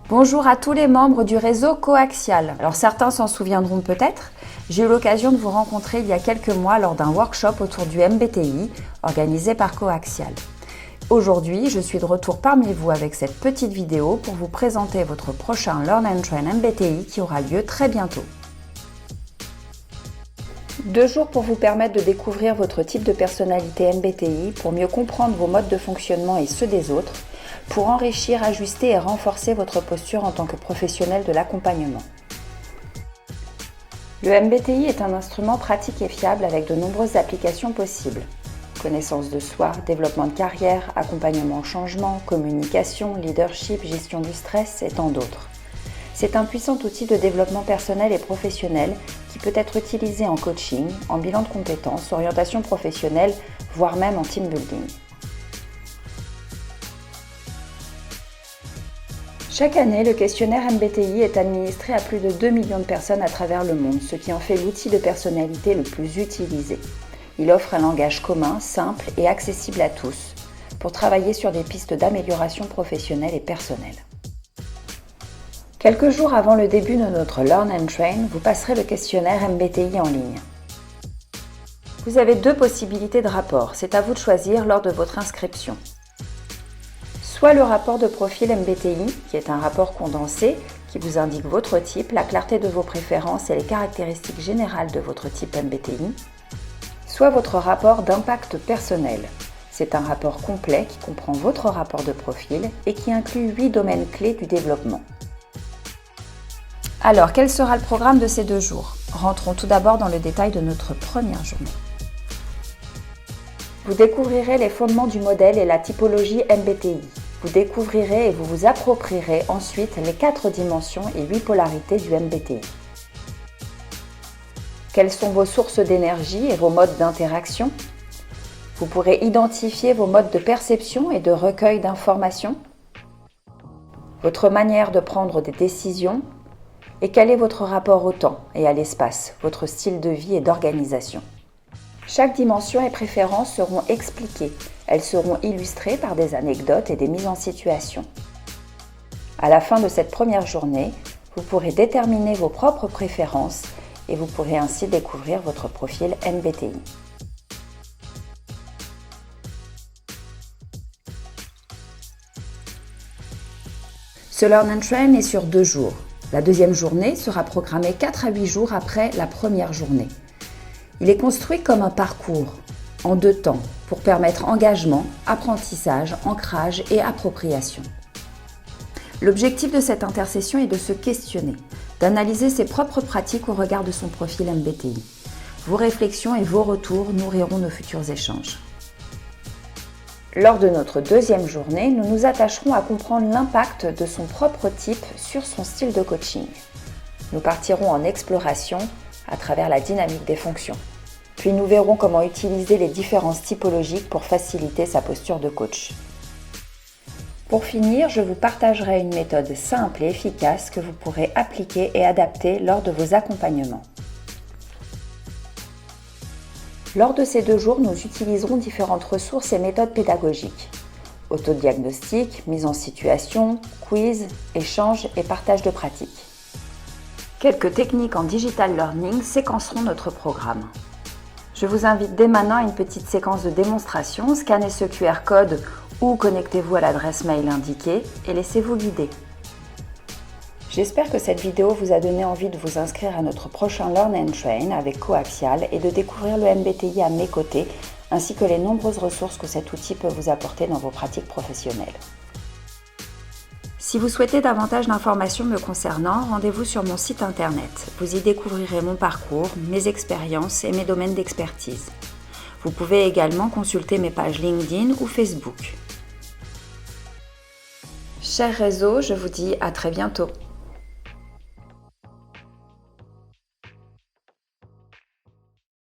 Bonjour à tous les membres du réseau Coaxial. Alors certains s'en souviendront peut-être, j'ai eu l'occasion de vous rencontrer il y a quelques mois lors d'un workshop autour du MBTI organisé par Coaxial. Aujourd'hui, je suis de retour parmi vous avec cette petite vidéo pour vous présenter votre prochain Learn and Train MBTI qui aura lieu très bientôt. 2 jours pour vous permettre de découvrir votre type de personnalité MBTI, pour mieux comprendre vos modes de fonctionnement et ceux des autres, pour enrichir, ajuster et renforcer votre posture en tant que professionnel de l'accompagnement. Le MBTI est un instrument pratique et fiable avec de nombreuses applications possibles. Connaissance de soi, développement de carrière, accompagnement au changement, communication, leadership, gestion du stress et tant d'autres. C'est un puissant outil de développement personnel et professionnel qui peut être utilisé en coaching, en bilan de compétences, orientation professionnelle, voire même en team building. Chaque année, le questionnaire MBTI est administré à plus de 2 millions de personnes à travers le monde, ce qui en fait l'outil de personnalité le plus utilisé. Il offre un langage commun, simple et accessible à tous, pour travailler sur des pistes d'amélioration professionnelle et personnelle. Quelques jours avant le début de notre Learn and Train, vous passerez le questionnaire MBTI en ligne. Vous avez 2 possibilités de rapport, c'est à vous de choisir lors de votre inscription. Soit le rapport de profil MBTI, qui est un rapport condensé, qui vous indique votre type, la clarté de vos préférences et les caractéristiques générales de votre type MBTI. Soit votre rapport d'impact personnel. C'est un rapport complet qui comprend votre rapport de profil et qui inclut 8 domaines clés du développement. Alors, quel sera le programme de ces 2 jours? Rentrons tout d'abord dans le détail de notre première journée. Vous découvrirez les fondements du modèle et la typologie MBTI. Vous découvrirez et vous vous approprierez ensuite les 4 dimensions et 8 polarités du MBTI. Quelles sont vos sources d'énergie et vos modes d'interaction? Vous pourrez identifier vos modes de perception et de recueil d'informations, votre manière de prendre des décisions et quel est votre rapport au temps et à l'espace, votre style de vie et d'organisation. Chaque dimension et préférence seront expliquées. Elles seront illustrées par des anecdotes et des mises en situation. À la fin de cette première journée, vous pourrez déterminer vos propres préférences et vous pourrez ainsi découvrir votre profil MBTI. Ce Learn and Train est sur 2 jours. La deuxième journée sera programmée 4 à 8 jours après la première journée. Il est construit comme un parcours, en 2 temps, pour permettre engagement, apprentissage, ancrage et appropriation. L'objectif de cette intercession est de se questionner, d'analyser ses propres pratiques au regard de son profil MBTI. Vos réflexions et vos retours nourriront nos futurs échanges. Lors de notre deuxième journée, nous nous attacherons à comprendre l'impact de son propre type sur son style de coaching. Nous partirons en exploration à travers la dynamique des fonctions. Puis nous verrons comment utiliser les différences typologiques pour faciliter sa posture de coach. Pour finir, je vous partagerai une méthode simple et efficace que vous pourrez appliquer et adapter lors de vos accompagnements. Lors de ces 2 jours, nous utiliserons différentes ressources et méthodes pédagogiques. Autodiagnostic, mise en situation, quiz, échange et partage de pratiques. Quelques techniques en digital learning séquenceront notre programme. Je vous invite dès maintenant à une petite séquence de démonstration, scannez ce QR code ou connectez-vous à l'adresse mail indiquée et laissez-vous guider. J'espère que cette vidéo vous a donné envie de vous inscrire à notre prochain Learn and Train avec Coaxial et de découvrir le MBTI à mes côtés, ainsi que les nombreuses ressources que cet outil peut vous apporter dans vos pratiques professionnelles. Si vous souhaitez davantage d'informations me concernant, rendez-vous sur mon site internet. Vous y découvrirez mon parcours, mes expériences et mes domaines d'expertise. Vous pouvez également consulter mes pages LinkedIn ou Facebook. Cher réseau, je vous dis à très bientôt.